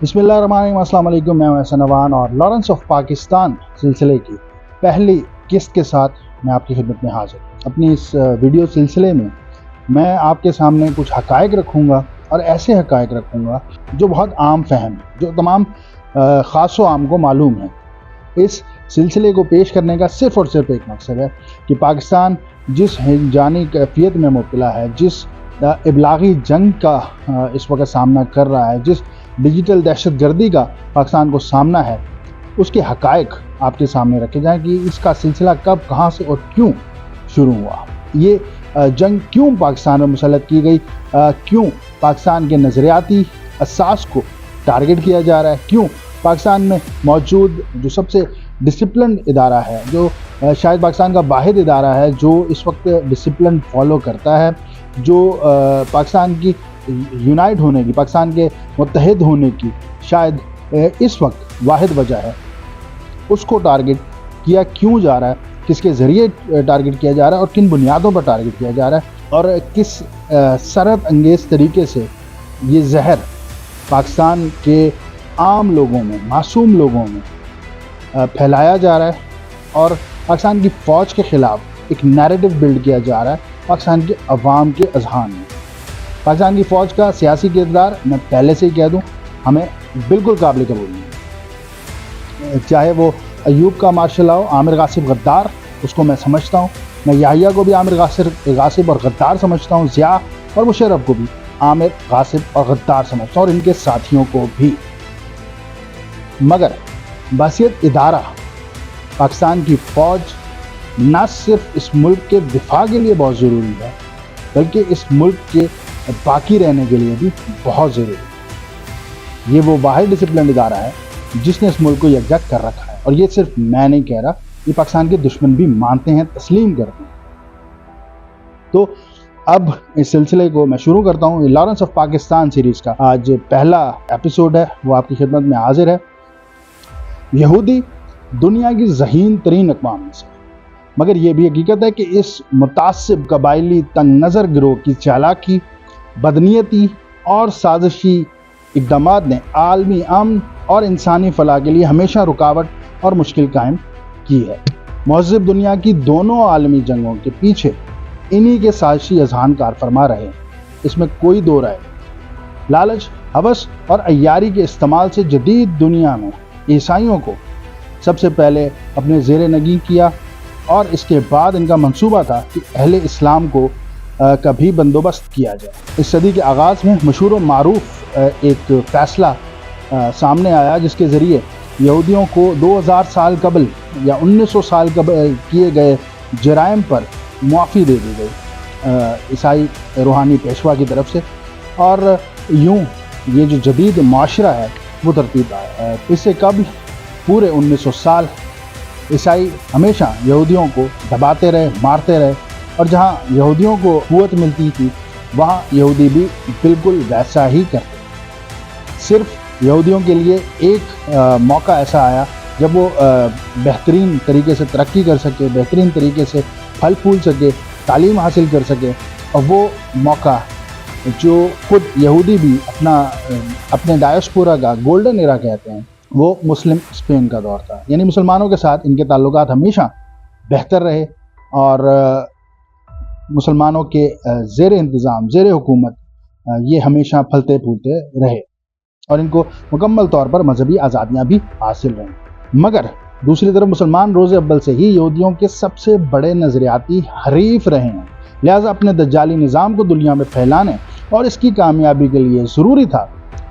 بسم اللہ الرحمن الرحیم، السلام علیکم۔ میں ہوں احسن نوان اور لارنس آف پاکستان سلسلے کی پہلی قسط کے ساتھ میں آپ کی خدمت میں حاضر ہوں۔ اپنی اس ویڈیو سلسلے میں آپ کے سامنے کچھ حقائق رکھوں گا، اور ایسے حقائق رکھوں گا جو بہت عام فہم ہیں، جو تمام خاص و عام کو معلوم ہیں۔ اس سلسلے کو پیش کرنے کا صرف اور صرف ایک مقصد ہے کہ پاکستان جس ہنجانی کیفیت میں مبتلا ہے، جس ابلاغی جنگ کا اس وقت سامنا کر رہا ہے، جس ڈیجیٹل دہشت گردی کا پاکستان کو سامنا ہے، اس کے حقائق آپ کے سامنے رکھے جائیں کہ اس کا سلسلہ کب، کہاں سے اور کیوں شروع ہوا، یہ جنگ کیوں پاکستان میں مسلط کی گئی، کیوں پاکستان کے نظریاتی اساس کو ٹارگٹ کیا جا رہا ہے، کیوں پاکستان میں موجود جو سب سے ڈسپلنڈ ادارہ ہے، جو شاید پاکستان کا واحد ادارہ ہے جو اس وقت ڈسپلن فالو کرتا ہے، جو پاکستان کی یونائٹ ہونے کی، پاکستان کے متحد ہونے کی شاید اس وقت واحد وجہ ہے، اس کو ٹارگٹ کیا کیوں جا رہا ہے، کس کے ذریعے ٹارگٹ کیا جا رہا ہے اور کن بنیادوں پر ٹارگٹ کیا جا رہا ہے، اور کس سرحد انگیز طریقے سے یہ زہر پاکستان کے عام لوگوں میں، معصوم لوگوں میں پھیلایا جا رہا ہے، اور پاکستان کی فوج کے خلاف ایک نیریٹو بلڈ کیا جا رہا ہے پاکستان کے عوام کے اذہان میں۔ پاکستان کی فوج کا سیاسی کردار میں پہلے سے ہی کہہ دوں ہمیں بالکل قابل قبول نہیں، چاہے وہ ایوب کا مارشل لاؤ، عامر غاصب غدار، اس کو میں سمجھتا ہوں، میں یحییٰ کو بھی عامر غاصب اور غدار سمجھتا ہوں، ضیاء اور مشرف کو بھی عامر غاصب اور غدار سمجھتا ہوں، اور ان کے ساتھیوں کو بھی۔ مگر بحیثیت ادارہ پاکستان کی فوج نہ صرف اس ملک کے دفاع کے لیے بہت ضروری ہے، بلکہ اس ملک کے باقی رہنے کے لیے بھی بہت ضروری ہے۔ یہ وہ واحد ڈسپلن ادارہ ہے جس نے اس ملک کو یکجا کر رکھا ہے، اور یہ صرف میں نہیں کہہ رہا، یہ پاکستان کے دشمن بھی مانتے ہیں، تسلیم کرتے ہیں۔ تو اب اس سلسلے کو میں شروع کرتا ہوں۔ لارنس آف پاکستان سیریز کا آج پہلا ایپیسوڈ ہے، وہ آپ کی خدمت میں حاضر ہے۔ یہودی دنیا کی ذہین ترین اقوام میں سے، مگر یہ بھی حقیقت ہے کہ اس متعصب قبائلی تنگ نظر گروہ کی چالاکی، بدنیتی اور سازشی اقدامات نے عالمی امن اور انسانی فلاح کے لیے ہمیشہ رکاوٹ اور مشکل قائم کی ہے۔ مہذب دنیا کی دونوں عالمی جنگوں کے پیچھے انہی کے سازشی اذہان کار فرما رہے ہیں، اس میں کوئی دو رائے نہیں۔ لالچ، ہوس اور عیاری کے استعمال سے جدید دنیا میں عیسائیوں کو سب سے پہلے اپنے زیر نگین کیا، اور اس کے بعد ان کا منصوبہ تھا کہ اہل اسلام کو کا بھی بندوبست کیا جائے۔ اس صدی کے آغاز میں مشہور و معروف ایک فیصلہ سامنے آیا جس کے ذریعے یہودیوں کو 2000 سال قبل یا 1900 سال قبل کیے گئے جرائم پر معافی دے دی گئی عیسائی روحانی پیشوا کی طرف سے، اور یوں یہ جو جدید معاشرہ ہے وہ ترتیب آیا۔ اس سے قبل پورے 1900 سال عیسائی ہمیشہ یہودیوں کو دباتے رہے، مارتے رہے، اور جہاں یہودیوں کو قوت ملتی تھی وہاں یہودی بھی بالکل ویسا ہی کرتے۔ صرف یہودیوں کے لیے ایک موقع ایسا آیا جب وہ بہترین طریقے سے ترقی کر سکے، بہترین طریقے سے پھل پھول سکے، تعلیم حاصل کر سکے، اور وہ موقع جو خود یہودی بھی اپنے ڈائسپورا کا گولڈن ایرا کہتے ہیں، وہ مسلم اسپین کا دور تھا۔ یعنی مسلمانوں کے ساتھ ان کے تعلقات ہمیشہ بہتر رہے، اور مسلمانوں کے زیر انتظام، زیر حکومت یہ ہمیشہ پھلتے پھولتے رہے، اور ان کو مکمل طور پر مذہبی آزادیاں بھی حاصل رہیں۔ مگر دوسری طرف مسلمان روز اول سے ہی یہودیوں کے سب سے بڑے نظریاتی حریف رہے ہیں، لہٰذا اپنے دجالی نظام کو دنیا میں پھیلانے اور اس کی کامیابی کے لیے ضروری تھا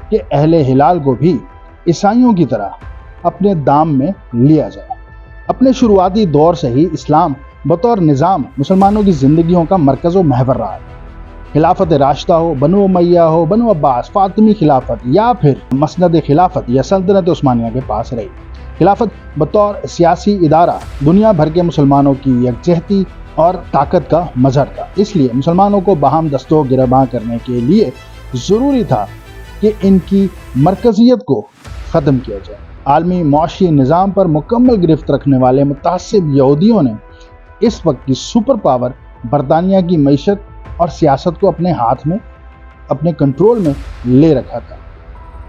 کہ اہل ہلال کو بھی عیسائیوں کی طرح اپنے دام میں لیا جائے۔ اپنے شروعاتی دور سے ہی اسلام بطور نظام مسلمانوں کی زندگیوں کا مرکز و محور رہا ہے۔ خلافت راشدہ ہو، بنو امیہ ہو، بنو عباس، فاطمی خلافت، یا پھر مسند خلافت یا سلطنت عثمانیہ کے پاس رہی۔ خلافت بطور سیاسی ادارہ دنیا بھر کے مسلمانوں کی یکجہتی اور طاقت کا مظہر تھا، اس لیے مسلمانوں کو باہم دست و گریباں کرنے کے لیے ضروری تھا کہ ان کی مرکزیت کو ختم کیا جائے۔ عالمی معاشی نظام پر مکمل گرفت رکھنے والے متعصب یہودیوں نے اس وقت کی سپر پاور برطانیہ کی معیشت اور سیاست کو اپنے ہاتھ میں، اپنے کنٹرول میں لے رکھا تھا۔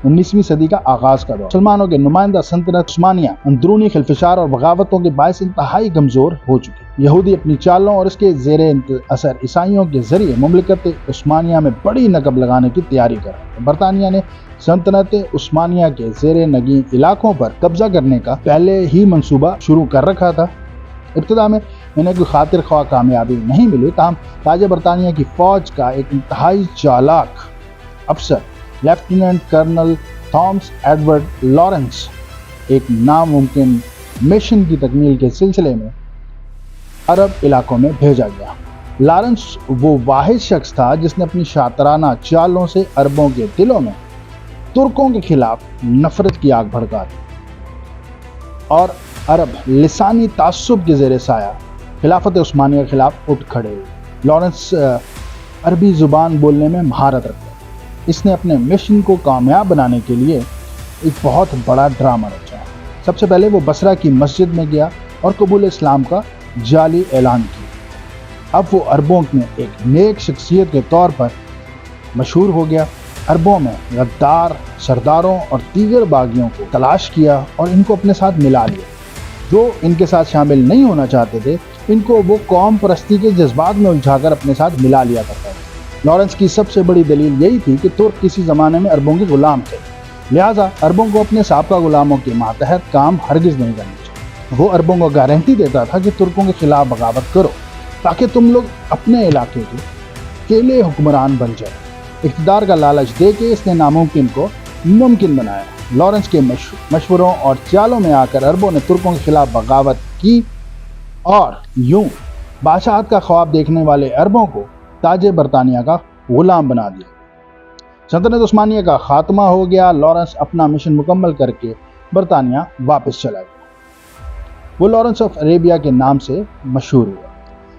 19ویں صدی کا آغاز کا دور۔ مسلمانوں کے نمائندہ سلطنت عثمانیہ اندرونی خلفشار اور بغاوتوں کے باعث انتہائی کمزور ہو چکی۔ یہودی اپنی چالوں اور اس کے زیر اثر عیسائیوں کے ذریعے مملکت عثمانیہ میں بڑی نقب لگانے کی تیاری کر رہے تھے۔ برطانیہ نے سلطنت عثمانیہ کے زیر نگین علاقوں پر قبضہ کرنے کا پہلے ہی منصوبہ شروع کر رکھا تھا۔ ابتدا میں انہیں کوئی خاطر خواہ کامیابی نہیں ملی، تاہم تاج برطانیہ کی فوج کا ایک انتہائی چالاک افسر lieutenant colonel Thomas Edward Lawrence ایک ناممکن مشن کی تکمیل کے سلسلے میں عرب علاقوں میں بھیجا گیا۔ لارنس وہ واحد شخص تھا جس نے اپنی شاطرانہ چالوں سے عربوں کے دلوں میں ترکوں کے خلاف نفرت کی آگ بھڑکا دی اور عرب لسانی تعصب کے زیر سایہ خلافت عثمانیہ کے خلاف اٹھ کھڑے ہوئے۔ لارنس عربی زبان بولنے میں مہارت رکھتا ہے۔ اس نے اپنے مشن کو کامیاب بنانے کے لیے ایک بہت بڑا ڈرامہ رچا۔ سب سے پہلے وہ بصرہ کی مسجد میں گیا اور قبول اسلام کا جعلی اعلان کیا۔ اب وہ عربوں میں ایک نیک شخصیت کے طور پر مشہور ہو گیا۔ عربوں میں غدار سرداروں اور دیگر باغیوں کو تلاش کیا اور ان کو اپنے ساتھ ملا لیا۔ جو ان کے ساتھ شامل نہیں ہونا چاہتے تھے ان کو وہ قوم پرستی کے جذبات میں الجھا کر اپنے ساتھ ملا لیا کرتا تھا۔ لارنس کی سب سے بڑی دلیل یہی تھی کہ ترک کسی زمانے میں عربوں کے غلام تھے، لہٰذا عربوں کو اپنے سابقہ غلاموں کے ماتحت کام ہرگز نہیں کرنا چاہیے۔ وہ عربوں کو گارنٹی دیتا تھا کہ ترکوں کے خلاف بغاوت کرو تاکہ تم لوگ اپنے علاقے کے اکیلے حکمران بن جائے۔ اقتدار کا لالچ دے کے اس نے ناممکن کو ممکن بنایا۔ لارنس کے مشوروں اور چالوں میں آ کر عربوں نے ترکوں کے خلاف بغاوت کی اور یوں بادشاہت کا خواب دیکھنے والے عربوں کو تاج برطانیہ کا غلام بنا دیا۔ سلطنت عثمانیہ کا خاتمہ ہو گیا۔ لارنس اپنا مشن مکمل کر کے برطانیہ واپس چلا گیا۔ وہ لارنس آف عربیہ کے نام سے مشہور ہوا۔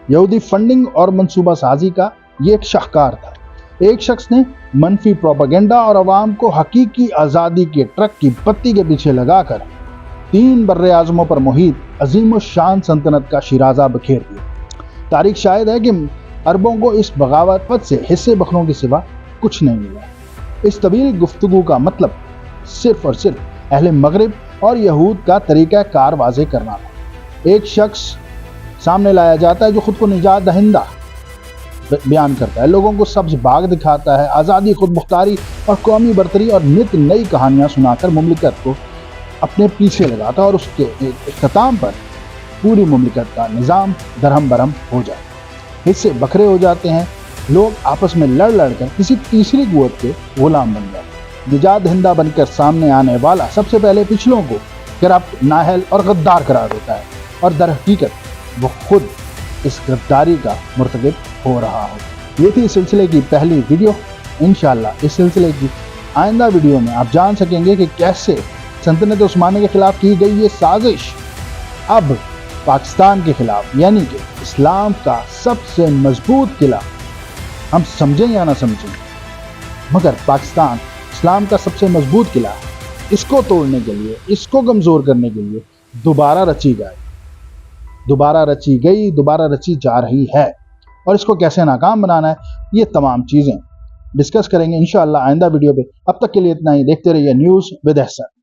یہودی فنڈنگ اور منصوبہ سازی کا یہ ایک شاہکار تھا۔ ایک شخص نے منفی پروپیگنڈا اور عوام کو حقیقی آزادی کے ٹرک کی بتی کے پیچھے لگا کر 3 بر اعظموں پر محیط عظیم الشان سلطنت کا شیرازہ بکھیر دیا۔ تاریخ شاہد ہے کہ عربوں کو اس بغاوت سے حصے بخروں کے سوا کچھ نہیں ملا۔ اس طویل گفتگو کا مطلب صرف اور صرف اہل مغرب اور یہود کا طریقہ کار واضح کرنا تھا۔ ایک شخص سامنے لایا جاتا ہے جو خود کو نجات دہندہ بیان کرتا ہے، لوگوں کو سبز باغ دکھاتا ہے، آزادی، خود مختاری اور قومی برتری اور نت نئی کہانیاں سنا کر مملکت کو اپنے پیچھے لگاتا ہے اور اس کے اختتام پر پوری مملکت کا نظام درہم برہم ہو جاتا ہے۔ حصے بکھرے ہو جاتے ہیں، لوگ آپس میں لڑ کر کسی تیسری قوت کے غلام بن جاتے ہیں۔ نجات دہندہ بن کر سامنے آنے والا سب سے پہلے پچھلوں کو کرپٹ، نااہل اور غدار قرار دیتا ہے اور در حقیقت وہ خود اس غداری کا مرتکب ہو رہا ہو۔ یہ تھی اس سلسلے کی پہلی ویڈیو۔ انشاءاللہ اس سلسلے کی آئندہ ویڈیو میں آپ جان سکیں گے کہ کیسے سلطنت عثمانیہ کے خلاف کی گئی یہ سازش اب پاکستان کے خلاف، یعنی کہ اسلام کا سب سے مضبوط قلعہ، ہم سمجھیں یا نہ سمجھیں مگر پاکستان اسلام کا سب سے مضبوط قلعہ، اس کو توڑنے کے لیے، اس کو کمزور کرنے کے لیے دوبارہ رچی گئی، دوبارہ رچی جا رہی ہے، اور اس کو کیسے ناکام بنانا ہے یہ تمام چیزیں ڈسکس کریں گے انشاءاللہ آئندہ ویڈیو پہ۔ اب تک کے لیے اتنا ہی، دیکھتے رہیے نیوز ود احسن۔